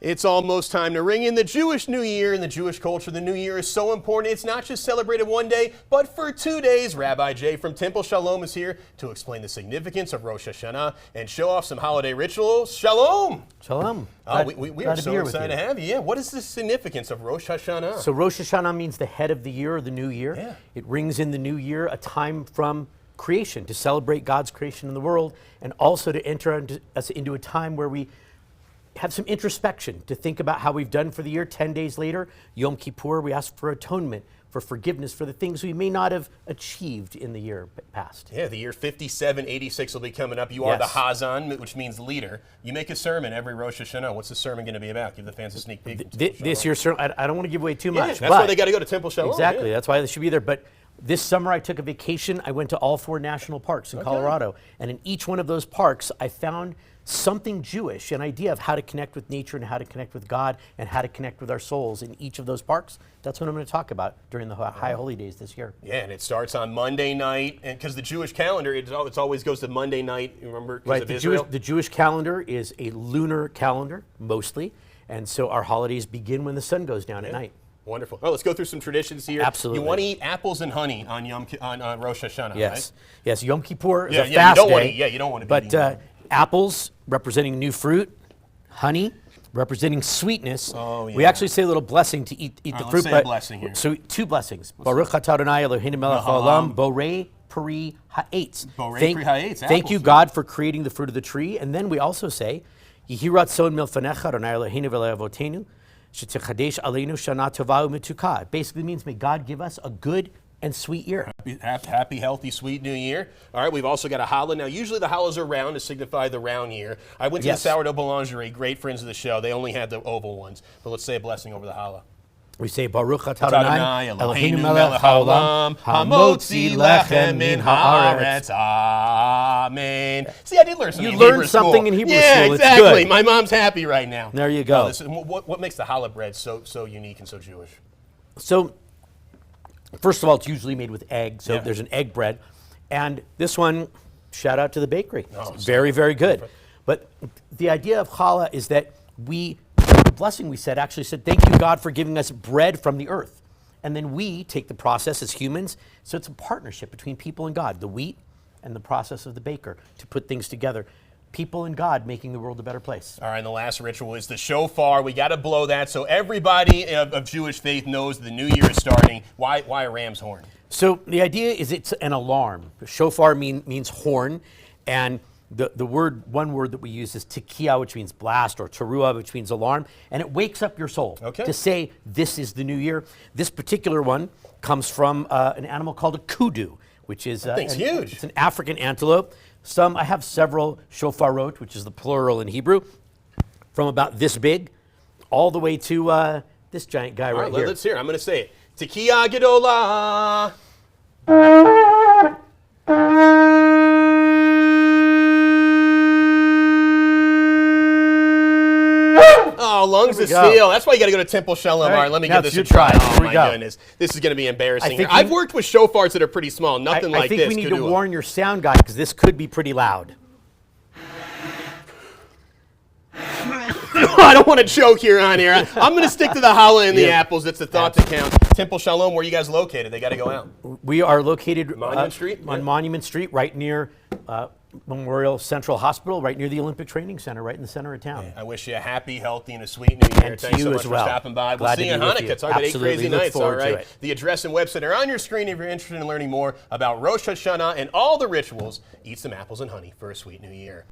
It's almost time to ring in the Jewish New Year. In the Jewish culture, the New Year is so important. It's not just celebrated one day, but for 2 days. Rabbi Jay from Temple Shalom is here to explain the significance of Rosh Hashanah and show off some holiday rituals. Shalom! Shalom. We are so excited to have you. Yeah. What is the significance of Rosh Hashanah? So Rosh Hashanah means the head of the year or the new year. Yeah. It rings in the new year, a time from creation, to celebrate God's creation in the world, and also to enter us into a time where we have some introspection, to think about how we've done for the year. 10 days later, Yom Kippur, we ask for atonement, for forgiveness for the things we may not have achieved in the year past. Yeah, the year 5786 will be coming up. You are the Hazan, which means leader. You make a sermon every Rosh Hashanah. What's the sermon going to be about? Give the fans a sneak peek. This year's sermon, I don't want to give away too much. That's why they got to go to Temple Shalom. Exactly, that's why they should be there. But this summer I took a vacation. I went to all 4 national parks in Colorado. And in each one of those parks, I found something Jewish, an idea of how to connect with nature and how to connect with God and how to connect with our souls in each of those parks. That's what I'm going to talk about during the High Holy Days this year. Yeah, and it starts on Monday night, and because the Jewish calendar, it always goes to Monday night, remember, because of Israel? The Jewish calendar is a lunar calendar, mostly, and so our holidays begin when the sun goes down at night. Wonderful. Oh, let's go through some traditions here. Absolutely. You want to eat apples and honey on Rosh Hashanah, yes. right? Yes, Yom Kippur is a fast you don't day. Want to, you don't want to be But apples, representing new fruit, honey, representing sweetness. Oh, yeah. We actually say a little blessing to eat the fruit. Let's say a blessing here. So 2 blessings. Baruch atah Adonai Eloheinu melech haolam, borei peri ha'etz. Borei peri ha'etz. Thank you, God, for creating the fruit of the tree. And then we also say, Yehi ratzon milfanecha Adonai Eloheinu v'le'avotenu, shetechadesh aleinu shana tova u'metukah. It basically means, may God give us a good and sweet year. Happy, healthy, sweet New Year. All right, we've also got a challah. Now, usually the challahs are round to signify the round year. I went to the Sourdough Boulangerie, great friends of the show. They only had the oval ones. But let's say a blessing over the challah. We say, Baruch atah Adonai Eloheinu melech haolam, hamotzi lechem min haaretz. Amen. See, I did learn something in Hebrew school. You learned something in Hebrew school. Yeah, exactly. It's good. My mom's happy right now. There you go. What makes the challah bread so unique and so Jewish? So, first of all, it's usually made with egg, so there's an egg bread. And this one, shout out to the bakery. It's very, very good. But the idea of challah is that the blessing we said actually said, thank you, God, for giving us bread from the earth. And then we take the process as humans. So it's a partnership between people and God, the wheat and the process of the baker, to put things together. People and God making the world a better place. All right, and the last ritual is the shofar. We got to blow that so everybody of Jewish faith knows the new year is starting. Why a ram's horn? So the idea is it's an alarm. Shofar means horn, and one word that we use is tekiah, which means blast, or teruah, which means alarm, and it wakes up your soul to say this is the new year. This particular one comes from an animal called a kudu, which is huge. It's an African antelope. I have several shofarot, which is the plural in Hebrew, from about this big, all the way to this giant guy right here. Let's hear it. I'm going to say it. Tekiah gedolah. Oh, lungs of steel. That's why you got to go to Temple Shalom. All right, let me give this a try. Oh, my goodness. This is going to be embarrassing. I've worked with shofars that are pretty small. Nothing like this. I think we need to warn your sound guy, because this could be pretty loud. I don't want to choke here on here. I'm going to stick to the challah and the apples. It's the thought that counts. Temple Shalom, where are you guys located? They got to go out. We are located Monument Street? On Monument Street, right near Memorial Central Hospital, right near the Olympic Training Center, right in the center of town. I wish you a happy, healthy, and a sweet New Year. And Thanks so much for stopping by. We'll see you on Hanukkah. It's already 8 crazy nights, all right? The address and website are on your screen if you're interested in learning more about Rosh Hashanah and all the rituals. Eat some apples and honey for a sweet New Year.